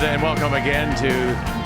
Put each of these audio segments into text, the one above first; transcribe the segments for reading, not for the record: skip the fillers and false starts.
Canada, and welcome again to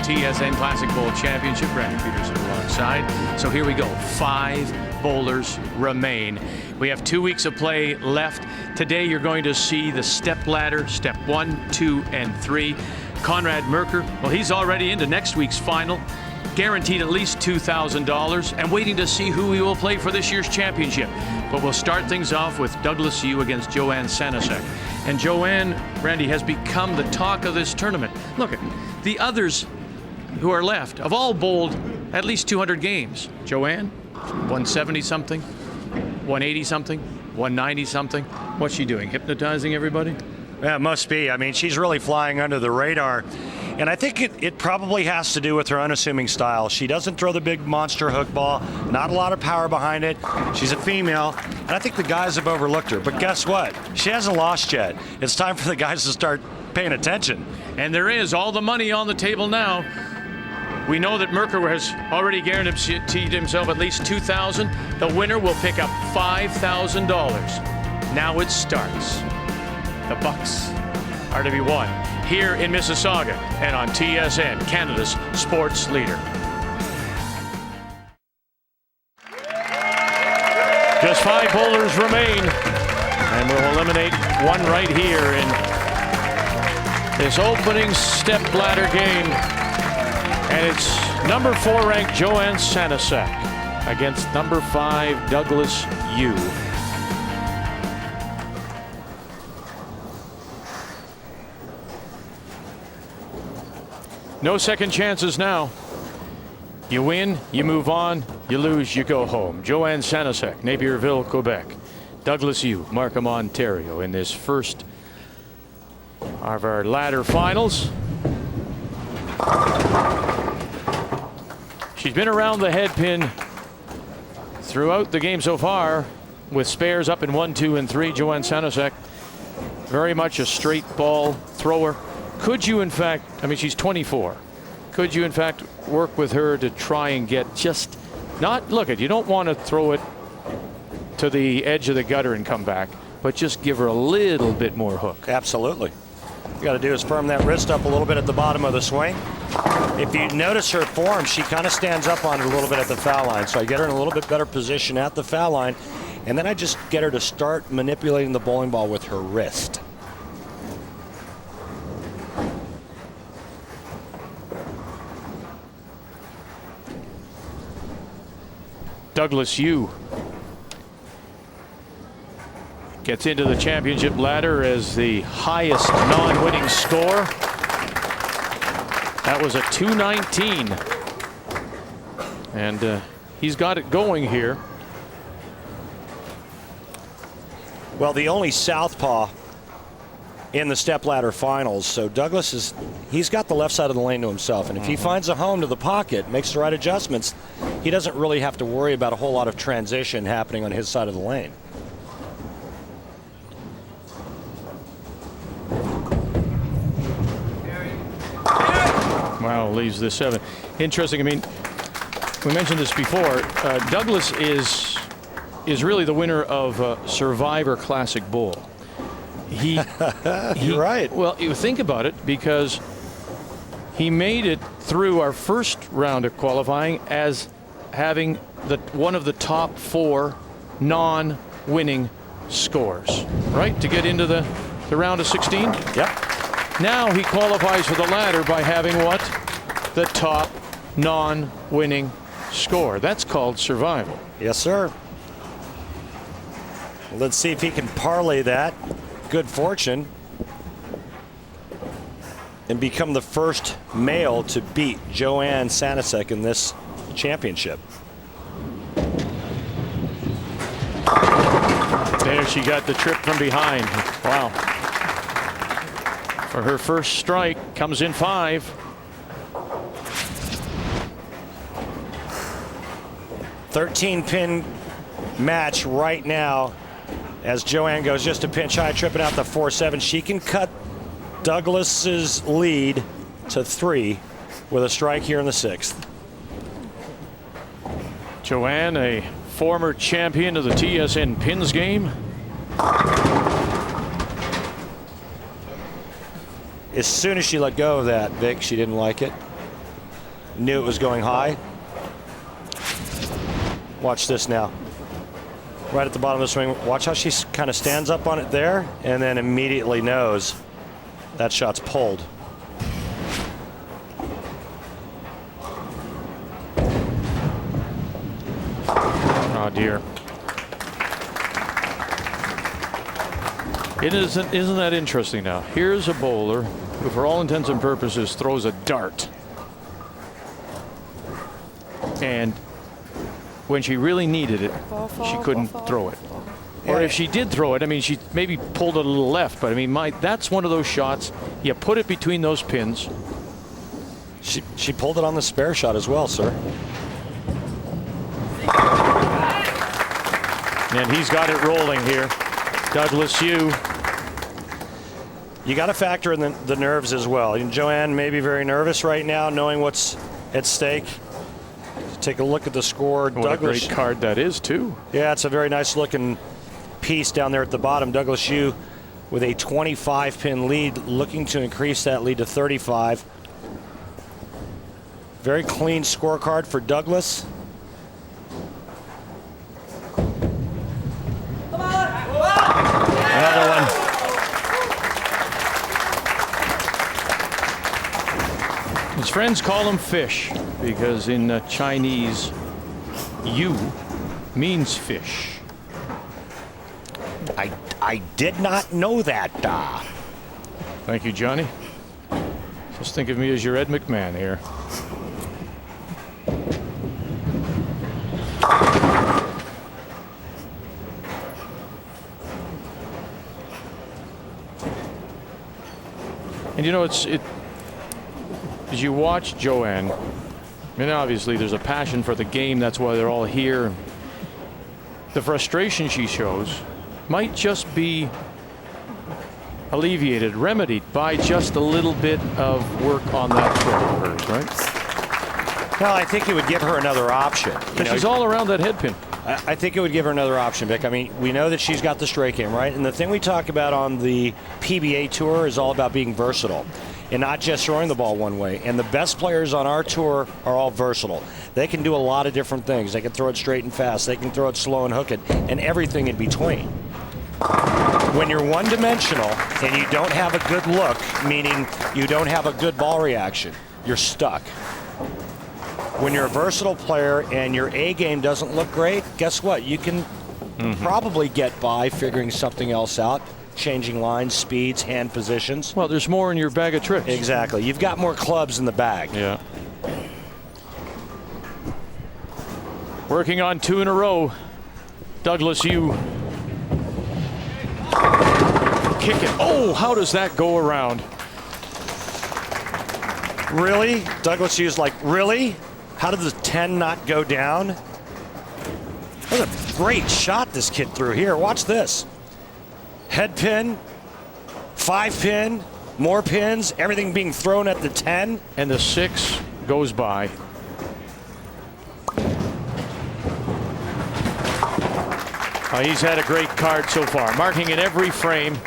TSN Classic Bowl Championship. Randy Peterson alongside. So here we go. 5 bowlers remain. We have 2 weeks of play left. Today you're going to see the step ladder, step 1, 2, and 3. Conrad Merker, well, he's already into next week's final. Guaranteed at least $2,000 and waiting to see who he will play for this year's championship. But we'll start things off with Douglas Yu against Joanne Sanasek. And Joanne, Randy, has become the talk of this tournament. Look, the others who are left have all bowled at least 200 games. Joanne, 170 something, 180 something, 190 something. What's she doing? Hypnotizing everybody? Yeah, it must be. I mean, she's really flying under the radar. And I think it probably has to do with her unassuming style. She doesn't throw the big monster hook ball, not a lot of power behind it. She's a female, and I think the guys have overlooked her. But guess what? She hasn't lost yet. It's time for the guys to start paying attention. And there is all the money on the table now. We know that Merker has already guaranteed himself at least $2,000. The winner will pick up $5,000. Now it starts. The Bucks are to be won here in Mississauga and on TSN, Canada's sports leader. Just 5 bowlers remain, and we'll eliminate one right here in this opening step ladder game. And it's number 4 ranked Joanne Sanasek against number 5 Douglas Yu. No second chances now. You win, you move on. You lose, you go home. Joanne Sanasek, Napierville, Quebec. Douglas Yu, Markham, Ontario, in this first of our ladder finals. She's been around the head pin throughout the game so far, with spares up in 1, 2, and 3. Joanne Sanasek, very much a straight ball thrower. Could you, in fact, I mean, she's 24. Could you, in fact, work with her to try and get just not, look at, you don't want to throw it to the edge of the gutter and come back, but just give her a little bit more hook? Absolutely. You got to do is firm that wrist up a little bit at the bottom of the swing. If you notice her form, she kind of stands up on it a little bit at the foul line. So I get her in a little bit better position at the foul line, and then I just get her to start manipulating the bowling ball with her wrist. Douglas Yu gets into the championship ladder as the highest non-winning score. That was a 219. And he's got it going here. Well, the only southpaw in the stepladder finals, so Douglas he's got the left side of the lane to himself, and if he finds a home to the pocket, makes the right adjustments, he doesn't really have to worry about a whole lot of transition happening on his side of the lane. Wow, leaves the 7. Interesting. I mean, we mentioned this before. Douglas is really the winner of Survivor Classic Bowl. You're right. Well, you think about it, because he made it through our first round of qualifying as having one of the top 4 non-winning scores, right, to get into the round of 16. Yep. Now he qualifies for the ladder by having what? The top non-winning score. That's called survival. Yes, sir. Let's see if he can parlay that good fortune and become the first male to beat Joanne Sanasek in this championship. There she got the trip from behind. Wow. For her first strike, comes in 5. 13-pin match right now as Joanne goes just a pinch high, tripping out the 4-7. She can cut Douglas's lead to 3 with a strike here in the 6th. Joanne, a former champion of the TSN pins game. as soon as she let go of that, Vic, she didn't like it. Knew it was going high. Watch this now. Right at the bottom of the swing. Watch how she kind of stands up on it there and then immediately knows that shot's pulled. Oh, dear. Isn't that interesting now? Here's a bowler who, for all intents and purposes, throws a dart. And when she really needed it, she couldn't throw it. Or if she did throw it, I mean, she maybe pulled it a little left, but I mean, that's one of those shots. You put it between those pins. She pulled it on the spare shot as well, sir. And he's got it rolling here. Douglas Yu. You got to factor in the nerves as well. And Joanne may be very nervous right now, knowing what's at stake. Take a look at the score. What Douglas, a great card that is, too. Yeah, it's a very nice looking piece down there at the bottom. Douglas Yu with a 25-pin lead, looking to increase that lead to 35. Very clean scorecard for Douglas. Another one. His friends call him fish because in Chinese, yu means fish. I did not know that. Thank you, Johnny. Just think of me as your Ed McMahon here. And you know, as you watch Joanne, I mean, obviously there's a passion for the game. That's why they're all here. The frustration she shows might just be alleviated, remedied by just a little bit of work on that throw of hers, right? Well, I think it would give her another option. Because she's all around that head pin. I think it would give her another option, Vic. I mean, we know that she's got the straight game, right? And the thing we talk about on the PBA tour is all about being versatile and not just throwing the ball one way. And the best players on our tour are all versatile. They can do a lot of different things. They can throw it straight and fast. They can throw it slow and hook it, and everything in between. When you're one-dimensional and you don't have a good look, meaning you don't have a good ball reaction, you're stuck. When you're a versatile player and your A game doesn't look great, guess what? You can probably get by figuring something else out, changing lines, speeds, hand positions. Well, there's more in your bag of tricks. Exactly. You've got more clubs in the bag. Yeah. Working on 2 in a row. Douglas Yu. Kick it. Oh, how does that go around? Really? Douglas Yu's like, really? How did the 10 not go down? What a great shot this kid threw here. Watch this. Head pin, 5 pin, more pins, everything being thrown at the 10. And the 6 goes by. He's had a great card so far, marking in every frame.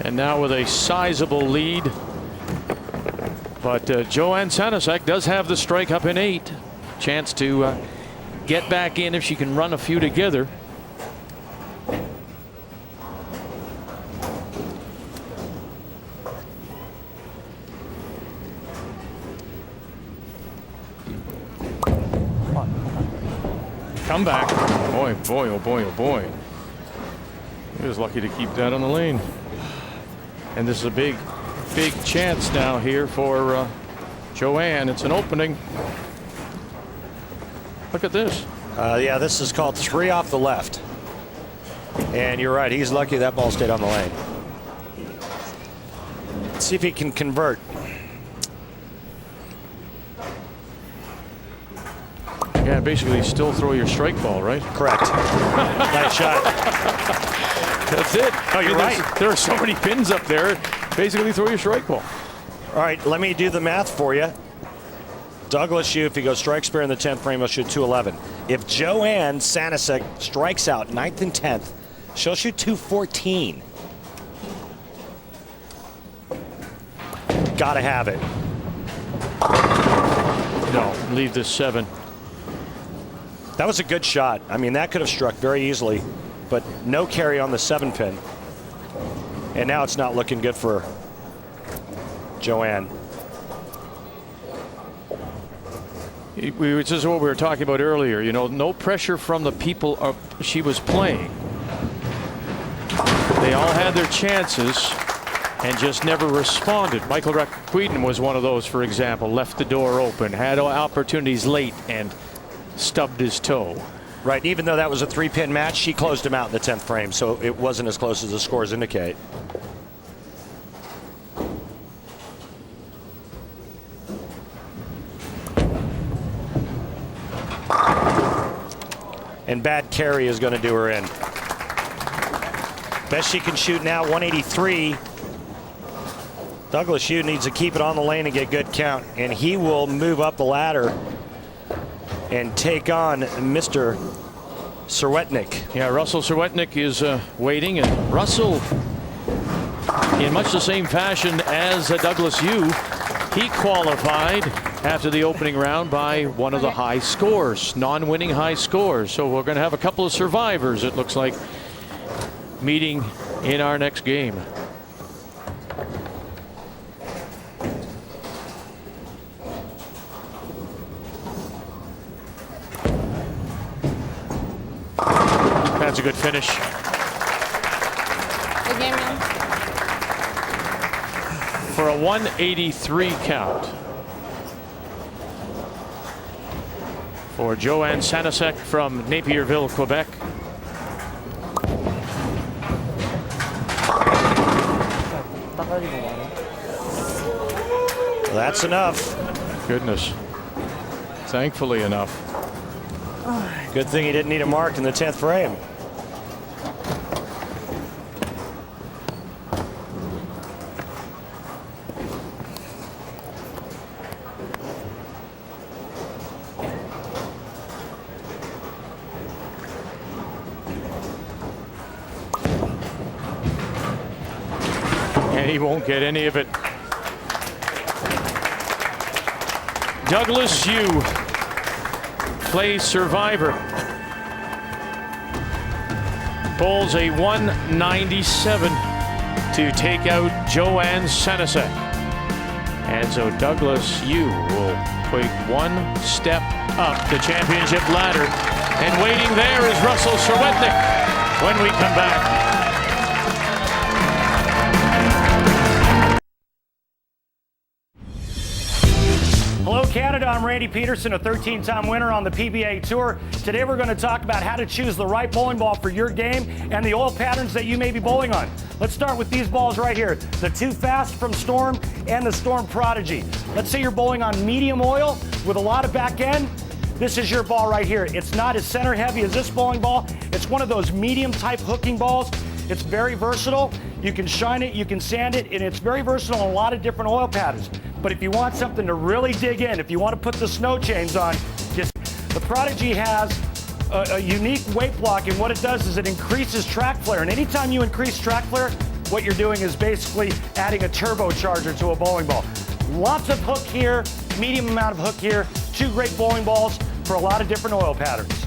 And now with a sizable lead. But Joanne Sanasek does have the strike up in 8. Chance to get back in if she can run a few together. Come back. Boy, boy, oh boy, oh boy. He was lucky to keep that on the lane. And this is a big, big chance now here for Joanne. It's an opening. Look at this. Yeah, this is called 3 off the left. And you're right, he's lucky that ball stayed on the lane. Let's see if he can convert. Yeah, basically still throw your strike ball, right? Correct. Nice shot. That's it. Oh, you're right. There are so many pins up there. Basically throw your strike ball. All right, let me do the math for you. Douglas Yu, if he goes strike spare in the 10th frame, he'll shoot 211. If Joanne Sanasek strikes out 9th and 10th, she'll shoot 214. Gotta have it. No, leave this 7. That was a good shot. I mean, that could have struck very easily, but no carry on the 7 pin. And now it's not looking good for Joanne. This is what we were talking about earlier. You know, no pressure from the people she was playing. They all had their chances and just never responded. Michael Requeden was one of those, for example. Left the door open, had opportunities late, and stubbed his toe. Right, even though that was a 3-pin match, she closed him out in the 10th frame, so it wasn't as close as the scores indicate. And bad carry is going to do her in. Best she can shoot now, 183. Douglas Yu needs to keep it on the lane and get good count, and he will move up the ladder and take on Mr. Serwetnik. Yeah, Russell Serwetnik is waiting, and Russell, in much the same fashion as Douglas Yu, he qualified after the opening round by one of the high scores, non-winning high scores. So we're going to have a couple of survivors, it looks like, meeting in our next game. That's a good finish. Good game, man. For a 183 count. For Joanne Sanasek from Napierville, Quebec. That's enough. Goodness. Thankfully enough. Good thing he didn't need a mark in the 10th frame. And he won't get any of it. Douglas Yu plays survivor. Bowls a 197 to take out Joanne Sanasek. And so Douglas Yu will take one step up the championship ladder. And waiting there is Russell Serwetnik when we come back. Hello, Canada. I'm Randy Peterson, a 13-time winner on the PBA Tour. Today we're going to talk about how to choose the right bowling ball for your game and the oil patterns that you may be bowling on. Let's start with these balls right here, the Too Fast from Storm and the Storm Prodigy. Let's say you're bowling on medium oil with a lot of back end. This is your ball right here. It's not as center heavy as this bowling ball. It's one of those medium type hooking balls. It's very versatile. You can shine it, you can sand it, and it's very versatile in a lot of different oil patterns. But if you want something to really dig in, if you want to put the snow chains on, the Prodigy has a unique weight block, and what it does is it increases track flare. And anytime you increase track flare, what you're doing is basically adding a turbocharger to a bowling ball. Lots of hook here, medium amount of hook here, two great bowling balls for a lot of different oil patterns.